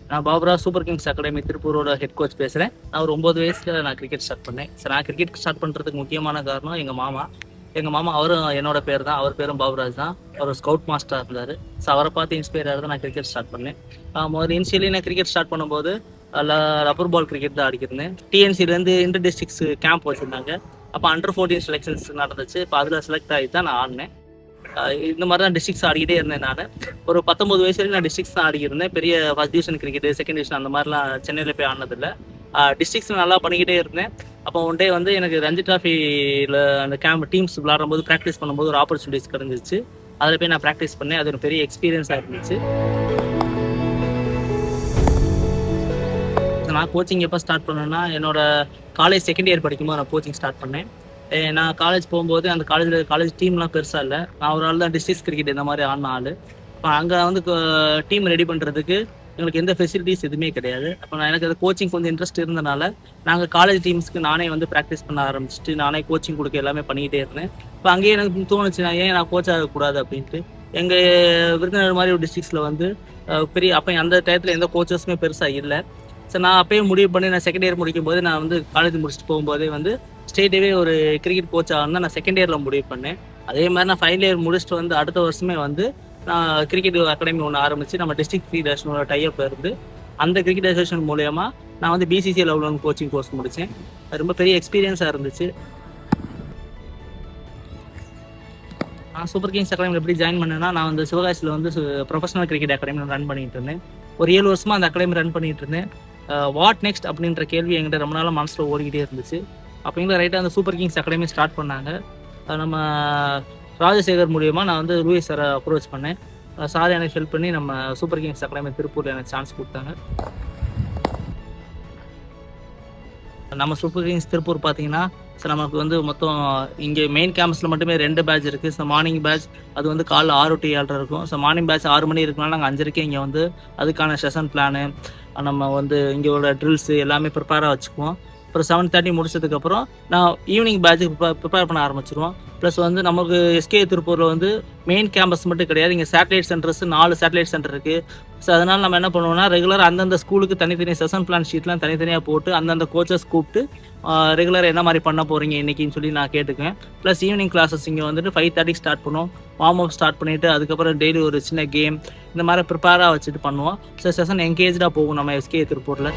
நான் பாபுரா super kings academy திருப்பூரோட ஹெட் கோச் பேசுகிறேன். நான் ஒரு 9 வயசில் நான் கிரிக்கெட் ஸ்டார்ட் பண்ணேன். சார் நான் கிரிக்கெட் ஸ்டார்ட் பண்ணுறதுக்கு முக்கியமான காரணம் எங்கள் மாமா அவரும் என்னோட பேர் தான். அவர் பேரும் பாபுராஜ் தான். அவர் ஸ்கவுட் மாஸ்டராக இருந்தார். ஸோ அவரை பார்த்து இன்ஸ்பயர் ஆகிறது நான் கிரிக்கெட் ஸ்டார்ட் பண்ணேன். முதல்ல இனிஷியலி நான் கிரிக்கெட் ஸ்டார்ட் பண்ணும்போது ரப்பர் பால் கிரிக்கெட் தான் அடிக்கிறேன். டிஎன்சிலேருந்து இன்டர் டிஸ்ட்ரிக்ஸ் கேம்ப் வச்சுருந்தாங்க. அப்போ அண்டர்-14 செலெக்ஷன்ஸ் நடந்துச்சு. இப்போ அதில் செலக்ட் ஆகி தான் நான் ஆடினேன். இந்த மாதிரி தான் டிஸ்ட்ரிக்ஸ் ஆடிக்கிட்டே இருந்தேன். நான் ஒரு 19 வயசு வரைக்கும் நான் டிஸ்ட்ரிக்ஸ் தான் ஆடிக்கிருந்தேன். பெரிய first division cricket, second division அந்த மாதிரிலாம் சென்னையில் போய் ஆடினதில்லை. டிஸ்ட்ரிக்ஸில் நல்லா பண்ணிக்கிட்டே இருந்தேன். அப்போ ஒன் டே வந்து எனக்கு ரஞ்சி டிராஃபியில் அந்த கேம்ப் டீம்ஸ் விளாடும்போது ப்ராக்டிஸ் பண்ணும்போது ஒரு ஆப்பர்ச்சுனிட்டிஸ் கிடந்துச்சு. அதில் போய் நான் ப்ராக்டிஸ் பண்ணேன். அது ஒரு பெரிய எக்ஸ்பீரியன்ஸாக இருந்துச்சு. நான் கோச்சிங் எப்போ ஸ்டார்ட் பண்ணேன்னா என்னோட காலேஜ் செகண்ட் இயர் படிக்கும்போது நான் கோச்சிங் ஸ்டார்ட் பண்ணேன். நான் காலேஜ் போகும்போது அந்த காலேஜ் டீம்லாம் பெருசாக இல்லை. நான் ஒரு ஆள் தான் டிஸ்ட்ரிக்ஸ் கிரிக்கெட் இந்த மாதிரி ஆடின ஆள். இப்போ அங்கே வந்து டீம் ரெடி பண்ணுறதுக்கு எங்களுக்கு எந்த ஃபெசிலிட்டிஸ் எதுவுமே கிடையாது. அப்போ எனக்கு அது கோச்சிங் கொஞ்சம் இன்ட்ரெஸ்ட் இருந்தனால நாங்கள் காலேஜ் டீம்ஸ்க்கு நானே வந்து ப்ராக்டிஸ் பண்ண ஆரம்பிச்சுட்டு நானே கோச்சிங் கொடுக்க எல்லாமே பண்ணிக்கிட்டே இருந்தேன். இப்போ அங்கேயே எனக்கு தோணுச்சு நான் கோச் ஆகக்கூடாது அப்படின்ட்டு. எங்கள் விருதுநகர் மாதிரி ஒரு டிஸ்ட்ரிக்ஸில் வந்து பெரிய அப்போ அந்த டயத்தில் எந்த கோச்சஸுமே பெருசாக இல்லை. ஸோ நான் அப்பயே முடிவு பண்ணி நான் செகண்ட் இயர் முடிக்கும் போது நான் வந்து காலேஜ் முடிச்சுட்டு போகும்போதே வந்து ஸ்டேட்டே ஒரு கிரிக்கெட் கோச் ஆகணும்னு நான் செகண்ட் இயரில் முடிவு பண்ணேன். அதே மாதிரி நான் ஃபைனல் இயர் முடிச்சுட்டு வந்து அடுத்த வருஷமே வந்து நான் கிரிக்கெட் அகாடமி ஒன்று ஆரம்பித்து நம்ம டிஸ்ட்ரிக்ட் ஃபெடரேஷனோட டைப் இருந்து அந்த கிரிக்கெட் அசோசியேஷன் மூலயமா நான் வந்து பிசிசிஐ லெவல் 1 கோச்சிங் கோர்ஸ் முடித்தேன். அது ரொம்ப பெரிய எக்ஸ்பீரியன்ஸாக இருந்துச்சு. நான் சூப்பர் கிங்ஸ் அகாடமியில் எப்படி ஜாயின் பண்ணேன்னா நான் வந்து சிவகாசியில் வந்து ப்ரொஃபஷனல் கிரிக்கெட் அகாடமி ரன் பண்ணிகிட்டு இருந்தேன். ஒரு 7 வருஷமாக அந்த அகாடமி ரன் பண்ணிகிட்டு இருந்தேன். வாட் நெக்ஸ்ட் அப்படின்ற கேள்வி என்கிட்ட ரொம்ப நாளாக மனசில் ஓடிக்கிட்டே இருந்துச்சு. அப்படிங்கிற ரைட்டாக அந்த சூப்பர் கிங்ஸ் அகாடமி ஸ்டார்ட் பண்ணாங்க. நம்ம ராஜசேகர் மூலியமா நான் வந்து லூயிஸ் சாரை அப்ரோச் பண்ணேன். சார் எனக்கு ஹெல்ப் பண்ணி நம்ம சூப்பர் கிங்ஸ் அகாடமி திருப்பூரில் எனக்கு சான்ஸ் கொடுத்தாங்க. நம்ம சூப்பர் கிங்ஸ் திருப்பூர் பார்த்தீங்கன்னா ஸோ நமக்கு வந்து மொத்தம் இங்கே மெயின் கேம்பஸில் மட்டுமே 2 பேட்ச் இருக்குது. ஸோ மார்னிங் பேட்ச் அது வந்து காலைல 6 to 7 இருக்கும். ஸோ மார்னிங் பேட்ச் 6 மணி இருக்குனால நாங்கள் 5:30 இங்கே வந்து அதுக்கான செஷன் பிளானு நம்ம வந்து இங்கே உள்ள ட்ரில்ஸு எல்லாமே ப்ரிப்பேராக வச்சுக்குவோம். அப்புறம் 7:30 முடிச்சதுக்கப்புறம் நான் ஈவினிங் பேட்சுக்கு ப்ரிப்பேர் பண்ண ஆரம்பிச்சிருவோம். ப்ளஸ் வந்து நமக்கு எஸ்கே திருப்பூரில் வந்து மெயின் கேம்பஸ் மட்டும் கிடையாது, இங்கே சேட்டலைட் சென்டர்ஸ் 4 சேட்டலைட் சென்டர் இருக்குது. ஸோ அதனால் நம்ம என்ன பண்ணுவோம்னா ரெகுலராக அந்தந்த ஸ்கூலுக்கு தனித்தனி செஷன் பிளான் ஷீட்லாம் தனித்தனியாக போட்டு அந்தந்த கோச்சஸ் கூப்பிட்டு ரெகுலராக என்ன மாதிரி பண்ண போகிறீங்க இன்றைக்கின்னு சொல்லி நான் கேட்டுக்குவேன். ப்ளஸ் ஈவினிங் கிளாஸஸ் இங்கே வந்துட்டு 5:30 ஸ்டார்ட் பண்ணுவோம். வார்ம் அப் ஸ்டார்ட் பண்ணிவிட்டு அதுக்கப்புறம் டெய்லி ஒரு சின்ன கேம் இந்த மாதிரி ப்ரிப்பேராக வச்சுட்டு பண்ணுவோம். ஸோ செஷன் என்கேஜாக போகும் நம்ம எஸ்கே திருப்பூரில்.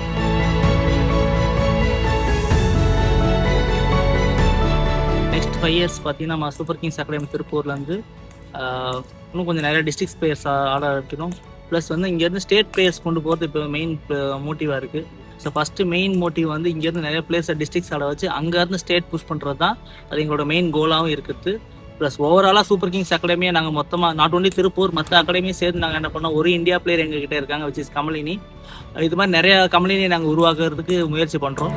நெக்ஸ்ட் 5 years பார்த்தீங்கன்னா நம்ம சூப்பர் கிங்ஸ் அகாடமி திருப்பூரில் வந்து இன்னும் கொஞ்சம் நிறைய டிஸ்ட்ரிக்ஸ் பிளேயர்ஸ் ஆட வைக்கணும். ப்ளஸ் வந்து இங்கேருந்து ஸ்டேட் பிளேயர்ஸ் கொண்டு போகிறது இப்போ மெயின் மோட்டிவாக இருக்குது. ஸோ ஃபஸ்ட்டு மெயின் மோட்டிவ் வந்து இங்கேருந்து நிறைய பிளேயர்ஸை டிஸ்ட்ரிக்ஸ் ஆட வச்சு அங்கேருந்து ஸ்டேட் புஷ் பண்ணுறது தான் அது எங்களோட மெயின் கோலாகவும் இருக்குது. ப்ளஸ் ஓவராலாக சூப்பர் கிங்ஸ் அகாடமியை நாங்கள் மொத்தமாக நாட் ஒன்லி திருப்பூர் மற்ற அகாடமியும் சேர்ந்து நாங்கள் என்ன பண்ணோம், ஒரு இந்தியா பிளேயர் எங்ககிட்ட இருக்காங்க விச் இஸ் கமலினி. இது மாதிரி நிறையா கமலினியை நாங்கள் உருவாக்குறதுக்கு முயற்சி பண்ணுறோம்.